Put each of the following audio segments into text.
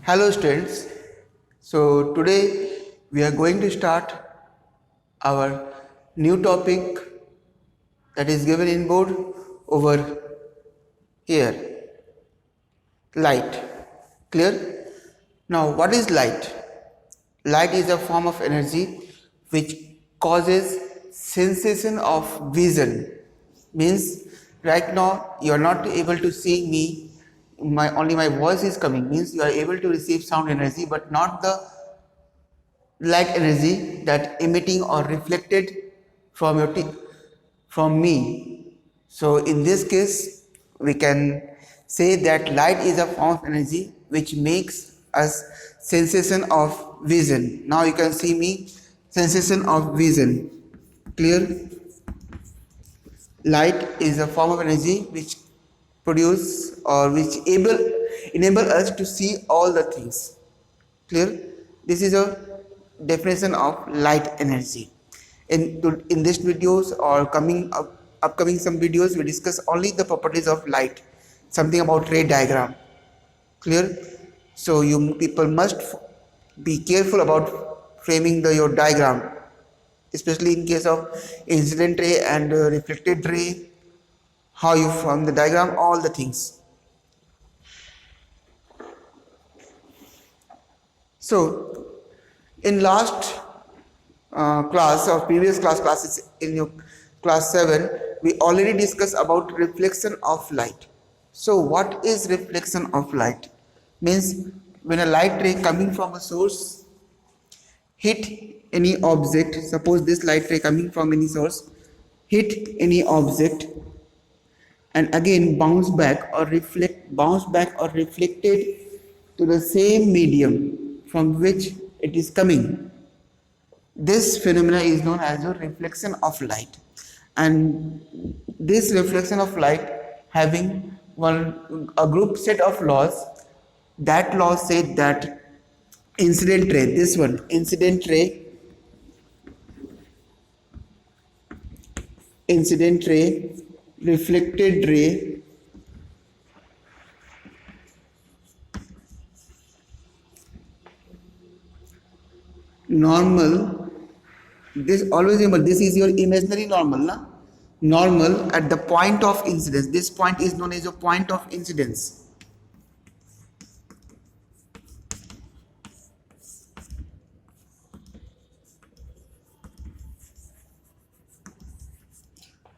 Hello students. So today we are going to start our new topic that is given in board over here. Light. Clear? Now what is light? Light is a form of energy which causes sensation of vision. Means right now you are not able to see me, only my voice is coming, means you are able to receive sound energy but not the light energy that emitting or reflected from from me. So in this case we can say that light is a form of energy which makes us sensation of vision. Now you can see me, sensation of vision. Clear? Light is a form of energy which produce or which enable us to see all the things. Clear? This is a definition of light energy. In this videos or upcoming some videos, we discuss only the properties of light, something about ray diagram. Clear? So you people must be careful about framing your diagram, especially in case of incident ray and reflected ray. How you form the diagram, all the things. So in last class or previous classes in your class 7, we already discussed about reflection of light. So what is reflection of light? Means when a light ray coming from a source hit any object, suppose this light ray coming from any source hit any object and again bounce back or reflected to the same medium from which it is coming. This phenomena is known as the reflection of light, and this reflection of light having a group set of laws. That law said that incident ray, this one, incident ray, reflected ray, normal. This always remember, this is your imaginary normal, na? Normal at the point of incidence. This point is known as a point of incidence.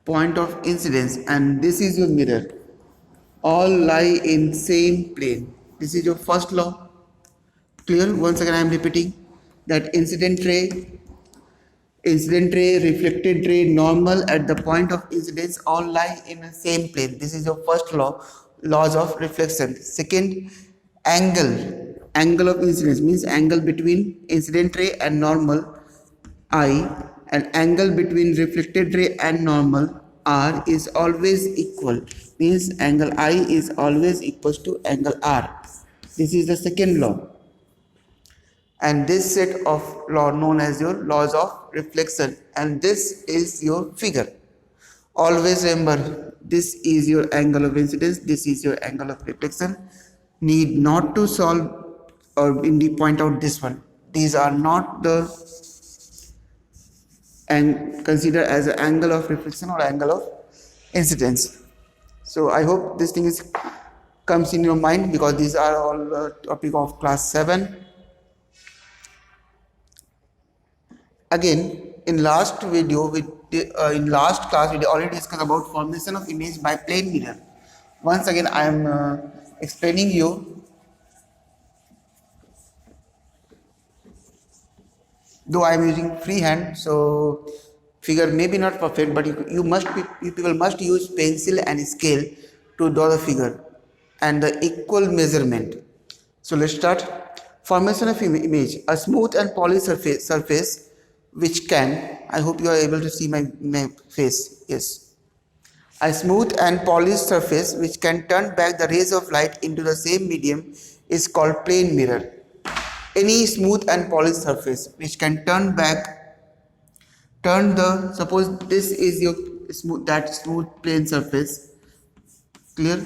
Point of incidence, and this is your mirror. All lie in same plane. This is your first law. Clear? Once again I am repeating that incident ray, reflected ray, normal at the point of incidence all lie in the same plane. This is your first law, laws of reflection. Second, angle of incidence means angle between incident ray and normal I, and angle between reflected ray and normal R is always equal, means angle I is always equals to angle R. This is the second law. And this set of law known as your laws of reflection, and this is your figure. Always remember, this is your angle of incidence, this is your angle of reflection. Need not to solve or point out this one. These are not the and consider as an angle of reflection or angle of incidence. So I hope this thing comes in your mind, because these are all topic of class 7. Again, in last class we already discussed about formation of image by plane mirror. Once again I am explaining you. Though I am using freehand, so figure may be not perfect, but you people must use pencil and scale to draw the figure and the equal measurement. So let's start. Formation of image: a smooth and polished surface which can, I hope you are able to see my face. Yes, a smooth and polished surface which can turn back the rays of light into the same medium is called plane mirror. Any smooth and polished surface which can suppose this is your smooth plane surface. Clear?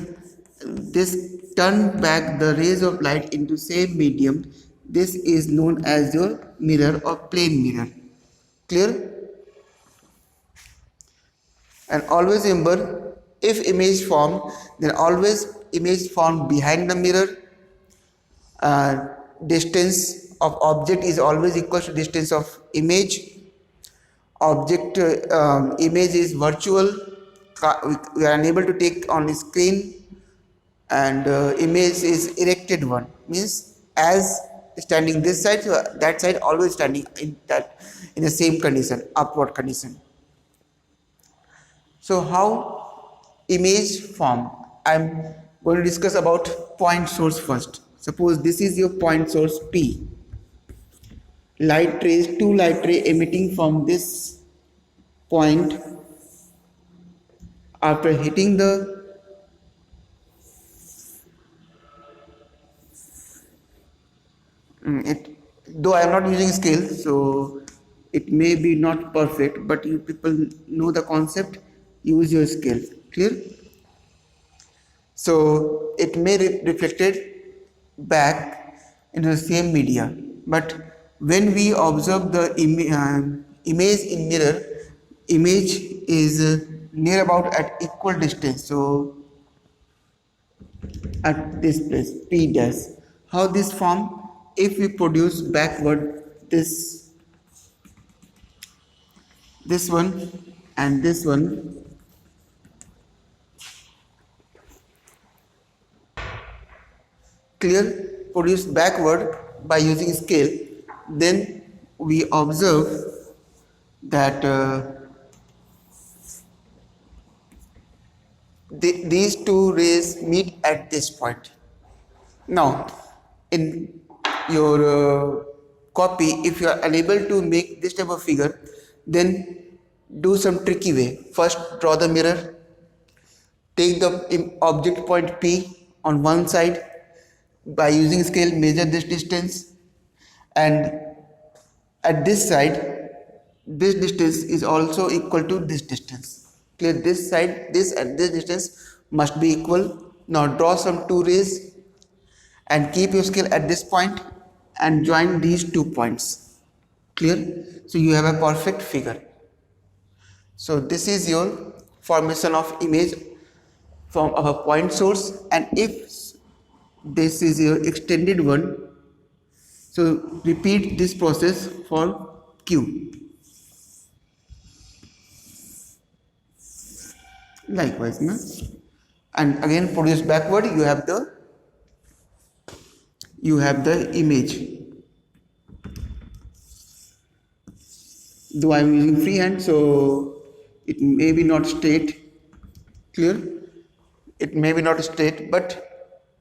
this turn back the rays of light into same medium. This is known as your mirror or plane mirror. Clear? And always remember, if image form, then always image formed behind the mirror. Distance of object is always equal to distance of image. Object image is virtual, we are unable to take on the screen, and image is erected one, means as standing this side, so that side always standing in the same condition, upward condition. So how image form? I'm going to discuss about point source first. Suppose this is your point source P. Light rays, two light ray emitting from this point after hitting the though I am not using scale, so it may be not perfect, but you people know the concept, use your scale. Clear? So it may reflected back into the same media, but when we observe the image in mirror, image is near about at equal distance, so at this place P dash. How this form? If we produce backward this one and this one, clear, produce backward by using scale, then we observe that these two rays meet at this point. Now in your copy, if you are unable to make this type of figure, then do some tricky way. First draw the mirror, take the object point P on one side, by using scale measure this distance, and at this side this distance is also equal to this distance. Clear? This side, this and this distance must be equal. Now draw some two rays and keep your scale at this point and join these 2 points. Clear? So you have a perfect figure. So this is your formation of image from a point source, and if this is your extended one, so repeat this process for Q. Likewise, na? And again produce backward, you have the image. Though I am using freehand, so it may be not straight. Clear? It may be not straight, but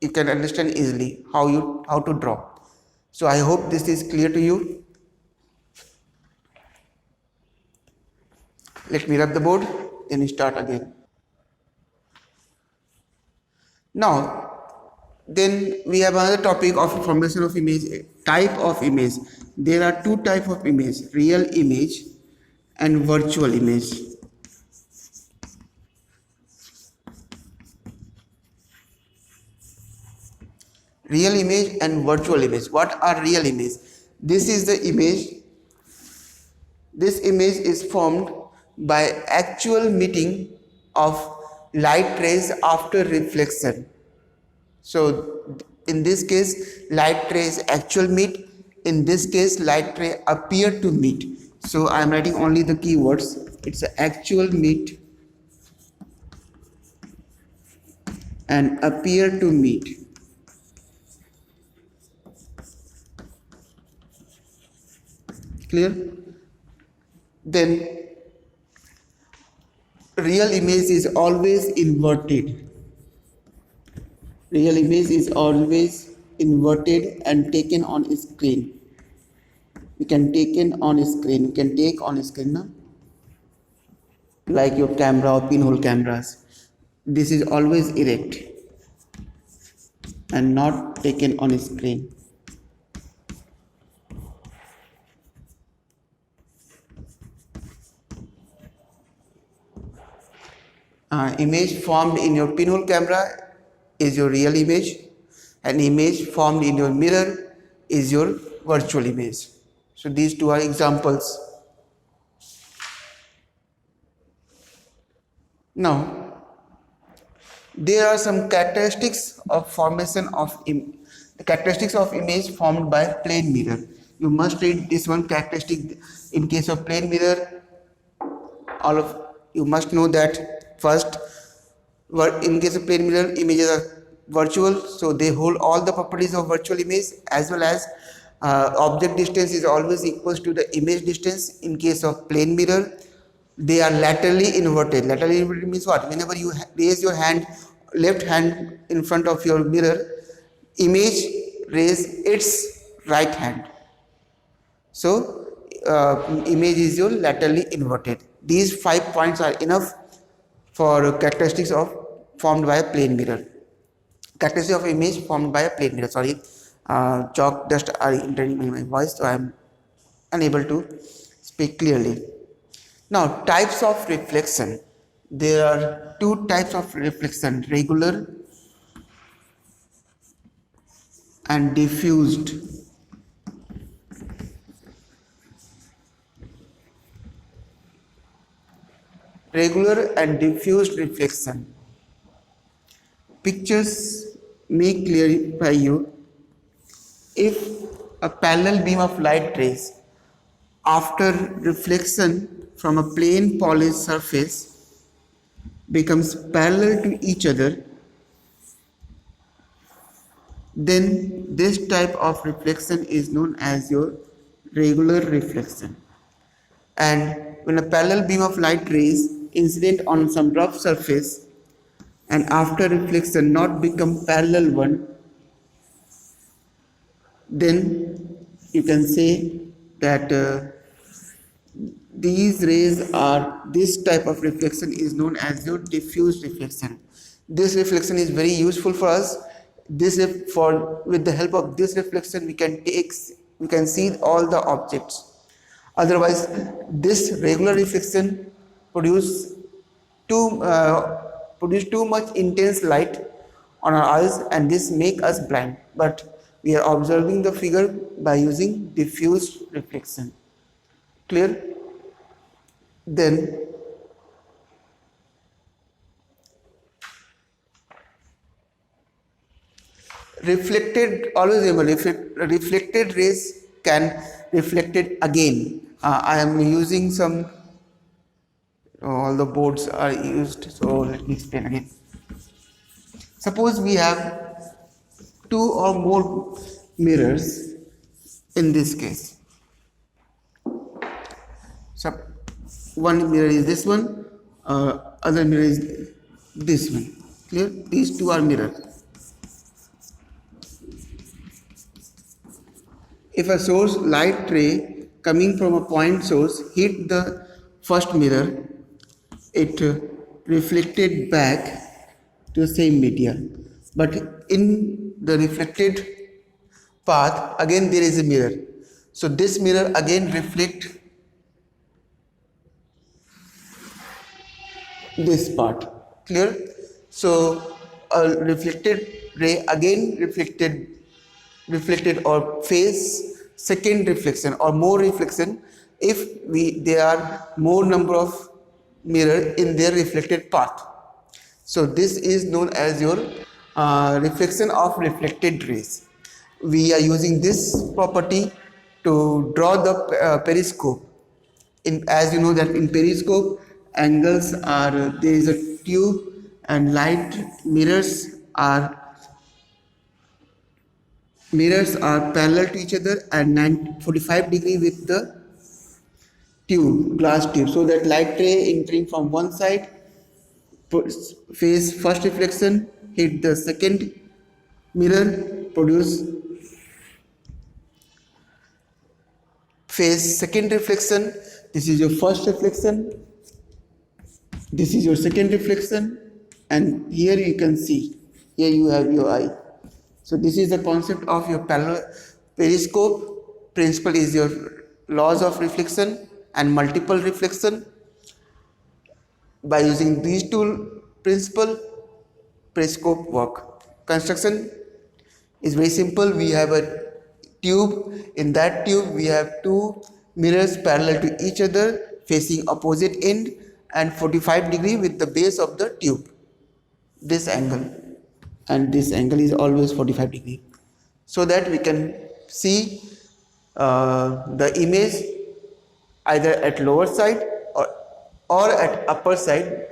you can understand easily how to draw. So I hope this is clear to you. Let me rub the board, then start again. Now then we have another topic of formation of image, type of image. There are two types of image, real image and virtual image. Real image and virtual image. What are real image? This is the image. This image is formed by actual meeting of light rays after reflection. So in this case light rays actual meet, in this case light ray appear to meet. So I am writing only the keywords. It's an actual meet and appear to meet. Clear? Then real image is always inverted. Real image is always inverted and taken on screen. We can take on screen. We can take on screen, na? Like your camera or pinhole cameras. This is always erect and not taken on screen. Image formed in your pinhole camera is your real image. An image formed in your mirror is your virtual image. So these two are examples. Now, there are some characteristics of formation of the characteristics of image formed by plane mirror. You must read this one characteristic. In case of plane mirror, all of you must know that first, in case of plane mirror, images are virtual, so they hold all the properties of virtual image, as well as object distance is always equals to the image distance. In case of plane mirror, they are laterally inverted. Laterally inverted means what? Whenever you raise your hand, left hand in front of your mirror, image raise its right hand. So image is your laterally inverted. These 5 points are enough for characteristics of formed by a plane mirror. Characteristic of image formed by a plane mirror. Sorry, chalk dust are entering in my voice, so I am unable to speak clearly. Now, types of reflection. There are 2 types of reflection: regular and diffused. Regular and diffused reflection. Pictures may clarify you. If a parallel beam of light rays after reflection from a plane polished surface becomes parallel to each other, then this type of reflection is known as your regular reflection. And when a parallel beam of light rays incident on some rough surface and after reflection not become parallel one, then you can say that this type of reflection is known as your diffuse reflection. This reflection is very useful for us. With the help of this reflection we can see all the objects. Otherwise, this regular reflection produce too much intense light on our eyes, and this make us blind. But we are observing the figure by using diffuse reflection. Clear? Then always remember, reflected rays can reflected again. I am using some, all the boards are used, so let me explain again. Suppose we have 2 or more mirrors in this case. So one mirror is this one, other mirror is this one. Clear? These 2 are mirrors. If a source light ray coming from a point source hit the first mirror, it reflected back to the same media. But in the reflected path, again there is a mirror. So this mirror again reflect this part. Clear? So a reflected ray again reflected or face second reflection or more reflection if there are more number of mirror in their reflected path. So this is known as your reflection of reflected rays. We are using this property to draw the periscope. As you know that in periscope angles are, there is a tube and light mirrors are parallel to each other and 45 degree with the glass tube, so that light ray entering from one side face first reflection, hit the second mirror, produce face second reflection. This is your first reflection, this is your second reflection, and here you can see, here you have your eye. So this is the concept of your parallel periscope. Principle is your laws of reflection and multiple reflection. By using these two principles, periscope work. construction is very simple. We have a tube. In that tube we have two mirrors parallel to each other facing opposite end and 45 degree with the base of the tube. This angle and this angle is always 45 degree, so that we can see the image either at lower side or at upper side.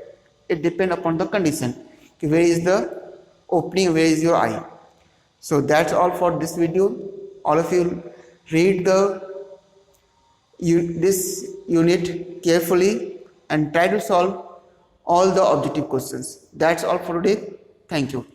It depends upon the condition. Where is the opening, where is your eye. So that's all for this video. All of you read this unit carefully and try to solve all the objective questions. That's all for today. Thank you.